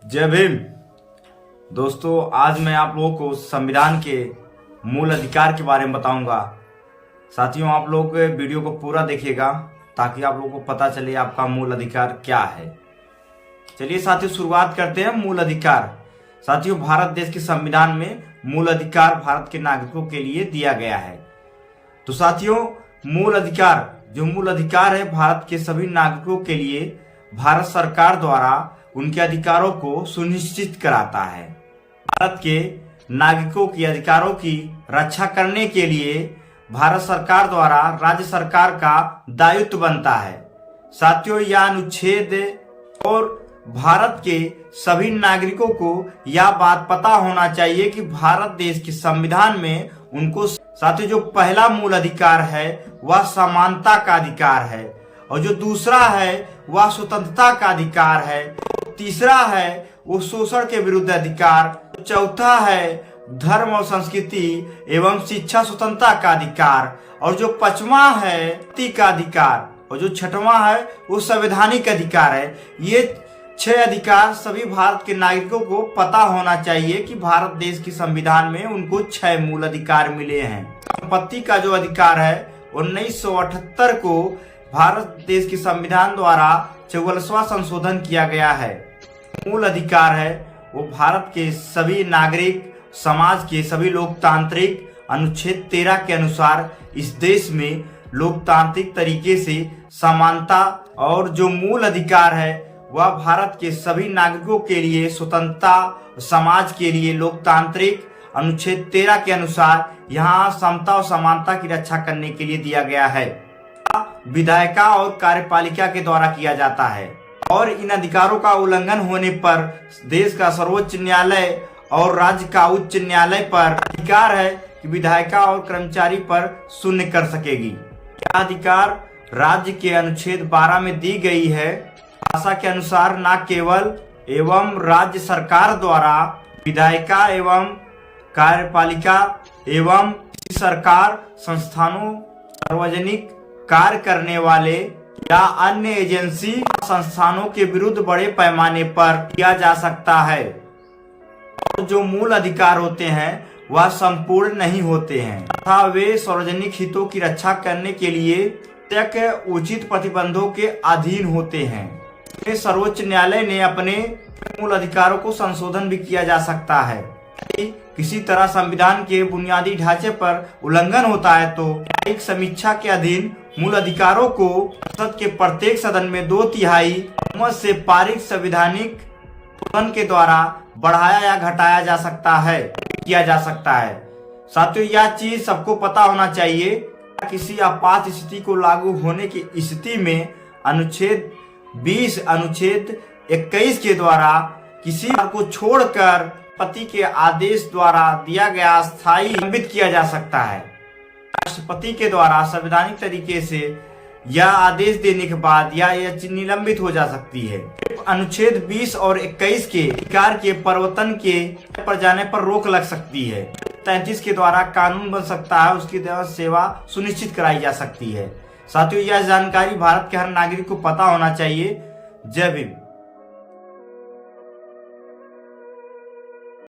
जय भीम। दोस्तों, आज मैं आप लोगों को संविधान के मूल अधिकार के बारे में बताऊंगा। साथियों, आप लोग वीडियो को पूरा देखिएगा ताकि आप लोगों को पता चले आपका मूल अधिकार क्या है। चलिए साथियों, शुरुआत करते हैं। मूल अधिकार। साथियों, भारत देश के संविधान में मूल अधिकार भारत के नागरिकों के लिए दिया गया है। तो साथियों, मूल अधिकार है भारत के सभी नागरिकों के लिए भारत सरकार द्वारा उनके अधिकारों को सुनिश्चित कराता है। भारत के नागरिकों के अधिकारों की रक्षा करने के लिए भारत सरकार द्वारा राज्य सरकार का दायित्व बनता है। साथियों, यह अनुच्छेद और भारत के सभी नागरिकों को यह बात पता होना चाहिए कि भारत देश के संविधान में उनको साथियों जो पहला मूल अधिकार है वह समानता का अधिकार है, और जो दूसरा है वह स्वतंत्रता का अधिकार है, तीसरा है वो शोषण के विरुद्ध अधिकार, चौथा है धर्म और संस्कृति एवं शिक्षा स्वतंत्रता का अधिकार, और जो पांचवा है व्यक्ति का अधिकार, और जो छठवां है वो संवैधानिक अधिकार है। ये 6 अधिकार सभी भारत के नागरिकों को पता होना चाहिए कि भारत देश के संविधान में उनको 6 मूल अधिकार मिले हैं। संपत्ति का जो अधिकार है 1978 को भारत देश के संविधान द्वारा 44वां संशोधन किया गया है। मूल अधिकार है वो भारत के सभी नागरिक समाज के सभी लोकतांत्रिक अनुच्छेद 13 के अनुसार इस देश में लोकतांत्रिक तरीके से समानता, और जो मूल अधिकार है वह भारत के सभी नागरिकों के लिए स्वतंत्रता, समाज के लिए लोकतांत्रिक अनुच्छेद 13 के अनुसार यहाँ समता और समानता की रक्षा करने के लिए दिया गया है। विधायिका और कार्यपालिका के द्वारा किया जाता है, और इन अधिकारों का उल्लंघन होने पर देश का सर्वोच्च न्यायालय और राज्य का उच्च न्यायालय पर अधिकार है कि विधायिका और कर्मचारी पर शून्य कर सकेगी। यह अधिकार राज्य के अनुच्छेद 12 में दी गई है। भाषा के अनुसार न केवल एवं राज्य सरकार द्वारा विधायिका एवं कार्यपालिका एवं सरकार संस्थानों, सार्वजनिक कार्य करने वाले या अन्य एजेंसी संस्थानों के विरुद्ध बड़े पैमाने पर किया जा सकता है। और जो मूल अधिकार होते हैं वह संपूर्ण नहीं होते हैं तथा वे सार्वजनिक हितों की रक्षा करने के लिए उचित प्रतिबंधों के अधीन होते हैं। सर्वोच्च न्यायालय ने अपने मूल अधिकारों को संशोधन भी किया जा सकता है। किसी तरह संविधान के बुनियादी ढांचे पर उल्लंघन होता है तो एक समीक्षा के अधीन मूल अधिकारों को संसद के प्रत्येक सदन में 2/3 बहुमत से पारित संवैधानिक संशोधन के द्वारा बढ़ाया या घटाया जा सकता है, किया जा सकता है। साथियों, यह चीज सबको पता होना चाहिए। किसी आपात स्थिति को लागू होने की स्थिति में अनुच्छेद 20, अनुच्छेद 21 के द्वारा किसी को छोड़कर राष्ट्रपति के आदेश द्वारा दिया गया स्थायी निलंबित किया जा सकता है। राष्ट्रपति के द्वारा संवैधानिक तरीके से यह आदेश देने के बाद यह निलंबित हो जा सकती है। अनुच्छेद 20 और 21 के अधिकार के परिवर्तन के पर जाने पर रोक लग सकती है। 33 के द्वारा कानून बन सकता है, उसकी सेवा सुनिश्चित कराई जा सकती है। साथियों, यह जानकारी भारत के हर नागरिक को पता होना चाहिए। जय भीम।